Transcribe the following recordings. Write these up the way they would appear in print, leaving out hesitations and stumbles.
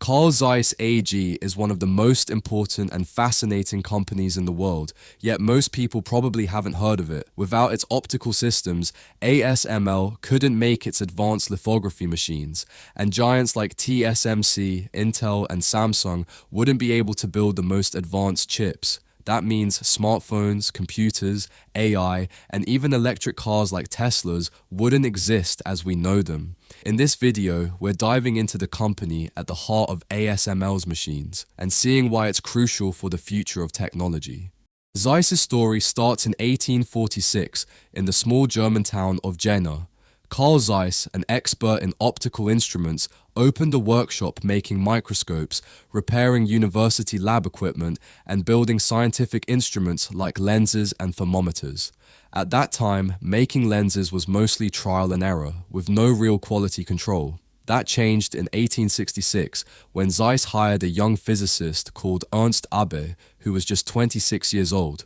Carl Zeiss AG is one of the most important and fascinating companies in the world, yet most people probably haven't heard of it. Without its optical systems, ASML couldn't make its advanced lithography machines, and giants like TSMC, Intel, and Samsung wouldn't be able to build the most advanced chips. That means smartphones, computers, AI, and even electric cars like Tesla's wouldn't exist as we know them. In this video, we're diving into the company at the heart of ASML's machines and seeing why it's crucial for the future of technology. Zeiss's story starts in 1846 in the small German town of Jena. Carl Zeiss, an expert in optical instruments, opened a workshop making microscopes, repairing university lab equipment, and building scientific instruments like lenses and thermometers. At that time, making lenses was mostly trial and error, with no real quality control. That changed in 1866 when Zeiss hired a young physicist called Ernst Abbe, who was just 26 years old.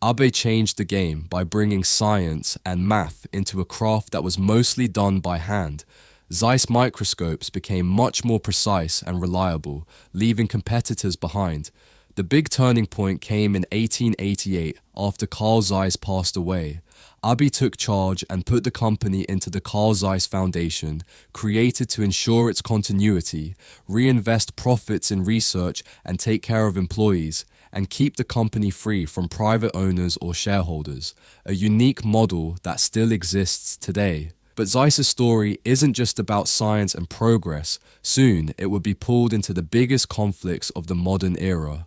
Abbe changed the game by bringing science and math into a craft that was mostly done by hand. Zeiss microscopes became much more precise and reliable, leaving competitors behind. The big turning point came in 1888 after Carl Zeiss passed away. Abbe took charge and put the company into the Carl Zeiss Foundation, created to ensure its continuity, reinvest profits in research and take care of employees, and keep the company free from private owners or shareholders, a unique model that still exists today. But Zeiss's story isn't just about science and progress. Soon, it would be pulled into the biggest conflicts of the modern era.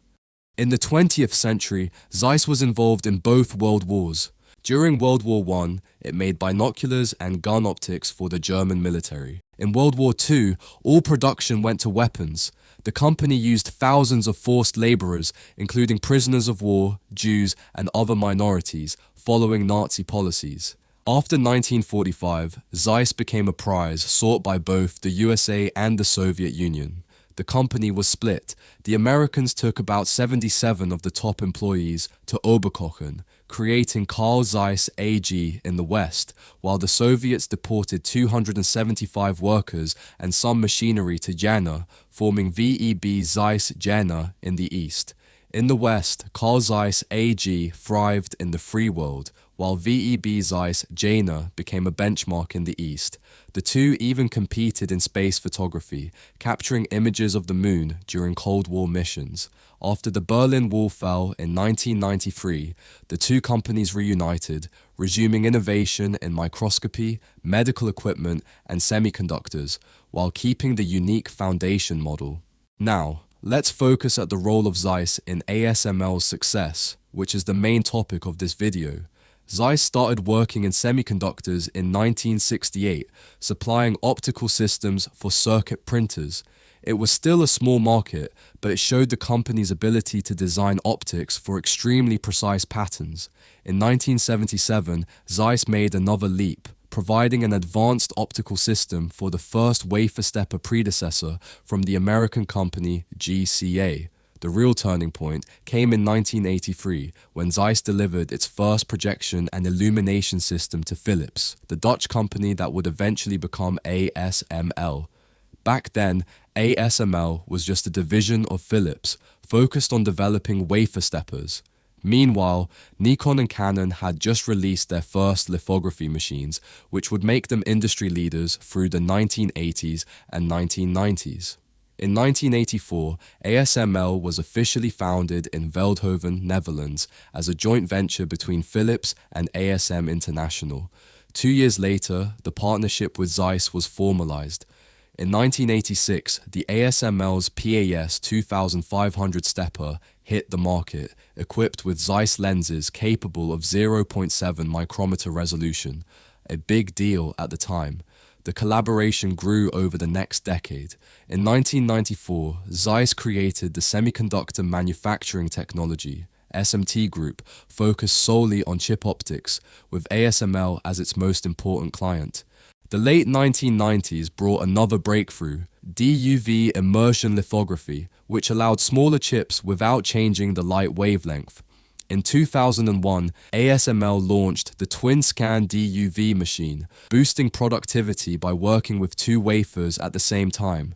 In the 20th century, Zeiss was involved in both world wars. During World War I, it made binoculars and gun optics for the German military. In World War II, all production went to weapons. The company used thousands of forced laborers, including prisoners of war, Jews, and other minorities, following Nazi policies. After 1945, Zeiss became a prize sought by both the USA and the Soviet Union. The company was split. The Americans took about 77 of the top employees to Oberkochen, creating Carl Zeiss AG in the West, while the Soviets deported 275 workers and some machinery to Jena, forming VEB Zeiss Jena in the East. In the West, Carl Zeiss AG thrived in the free world, while VEB Zeiss Jena became a benchmark in the East. The two even competed in space photography, capturing images of the moon during Cold War missions. After the Berlin Wall fell in 1993, the two companies reunited, resuming innovation in microscopy, medical equipment, and semiconductors, while keeping the unique foundation model. Now, let's focus at the role of Zeiss in ASML's success, which is the main topic of this video. Zeiss started working in semiconductors in 1968, supplying optical systems for circuit printers. It was still a small market, but it showed the company's ability to design optics for extremely precise patterns. In 1977, Zeiss made another leap, providing an advanced optical system for the first wafer stepper predecessor from the American company GCA. The real turning point came in 1983 when Zeiss delivered its first projection and illumination system to Philips, the Dutch company that would eventually become ASML. Back then, ASML was just a division of Philips, focused on developing wafer steppers. Meanwhile, Nikon and Canon had just released their first lithography machines, which would make them industry leaders through the 1980s and 1990s. In 1984, ASML was officially founded in Veldhoven, Netherlands, as a joint venture between Philips and ASM International. 2 years later, the partnership with Zeiss was formalized. In 1986, the ASML's PAS 2500 stepper hit the market, equipped with Zeiss lenses capable of 0.7 micrometer resolution, a big deal at the time. The collaboration grew over the next decade. In 1994, Zeiss created the Semiconductor Manufacturing Technology, SMT Group, focused solely on chip optics, with ASML as its most important client. The late 1990s brought another breakthrough, DUV immersion lithography, which allowed smaller chips without changing the light wavelength. In 2001, ASML launched the TwinScan DUV machine, boosting productivity by working with two wafers at the same time.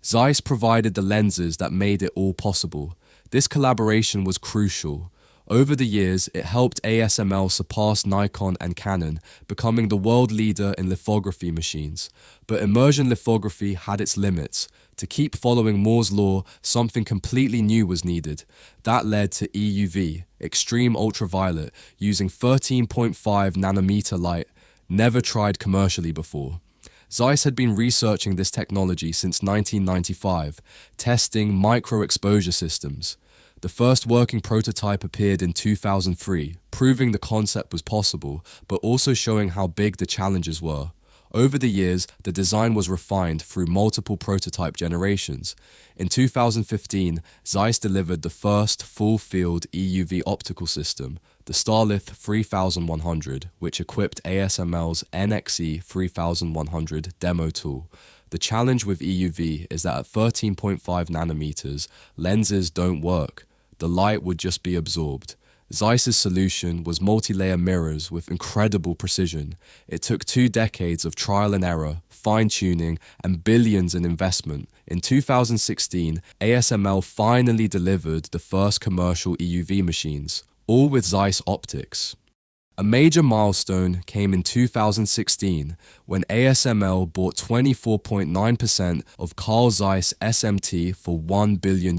Zeiss provided the lenses that made it all possible. This collaboration was crucial. Over the years, it helped ASML surpass Nikon and Canon, becoming the world leader in lithography machines. But immersion lithography had its limits. To keep following Moore's law, something completely new was needed. That led to EUV, extreme ultraviolet, using 13.5 nanometer light, never tried commercially before. Zeiss had been researching this technology since 1995, testing micro-exposure systems. The first working prototype appeared in 2003, proving the concept was possible, but also showing how big the challenges were. Over the years, the design was refined through multiple prototype generations. In 2015, Zeiss delivered the first full-field EUV optical system, the Starlith 3100, which equipped ASML's NXE 3100 demo tool. The challenge with EUV is that at 13.5 nanometers, lenses don't work. The light would just be absorbed. Zeiss's solution was multi-layer mirrors with incredible precision. It took 2 decades of trial and error, fine-tuning, and billions in investment. In 2016, ASML finally delivered the first commercial EUV machines, all with Zeiss optics. A major milestone came in 2016 when ASML bought 24.9% of Carl Zeiss SMT for €1 billion.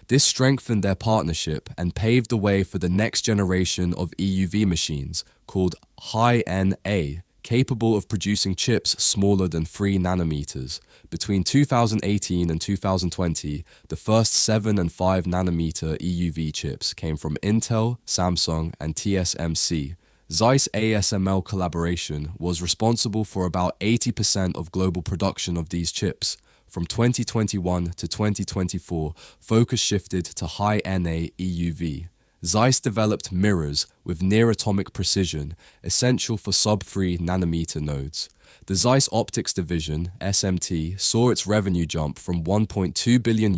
This strengthened their partnership and paved the way for the next generation of EUV machines, called High-NA, capable of producing chips smaller than 3 nanometers. Between 2018 and 2020, the first 7 and 5 nanometer EUV chips came from Intel, Samsung, and TSMC. Zeiss ASML collaboration was responsible for about 80% of global production of these chips. From 2021 to 2024, focus shifted to high-NA EUV. Zeiss developed mirrors with near-atomic precision, essential for sub-3 nanometer nodes. The Zeiss Optics division, SMT, saw its revenue jump from €1.2 billion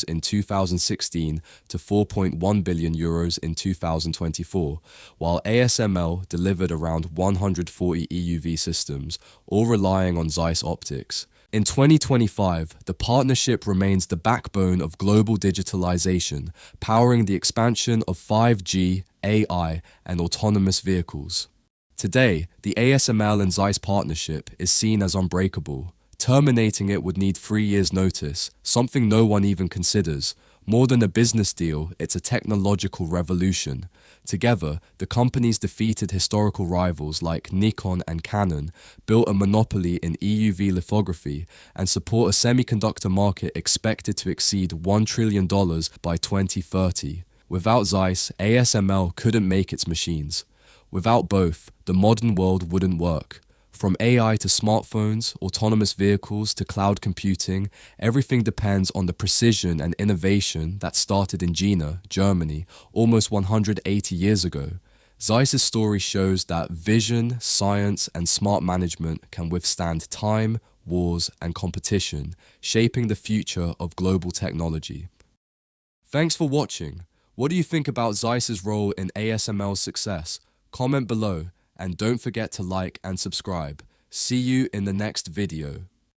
in 2016 to €4.1 billion in 2024, while ASML delivered around 140 EUV systems, all relying on Zeiss Optics. In 2025, the partnership remains the backbone of global digitalization, powering the expansion of 5G, AI, and autonomous vehicles. Today, the ASML and Zeiss partnership is seen as unbreakable. Terminating it would need 3 years' notice, something no one even considers. More than a business deal, it's a technological revolution. Together, the companies defeated historical rivals like Nikon and Canon, built a monopoly in EUV lithography, and support a semiconductor market expected to exceed $1 trillion by 2030. Without Zeiss, ASML couldn't make its machines. Without both, the modern world wouldn't work. From AI to smartphones, autonomous vehicles to cloud computing, everything depends on the precision and innovation that started in Jena, Germany, almost 180 years ago. Zeiss's story shows that vision, science, and smart management can withstand time, wars, and competition, shaping the future of global technology. Thanks for watching. What do you think about Zeiss's role in ASML's success? Comment below. And don't forget to like and subscribe. See you in the next video.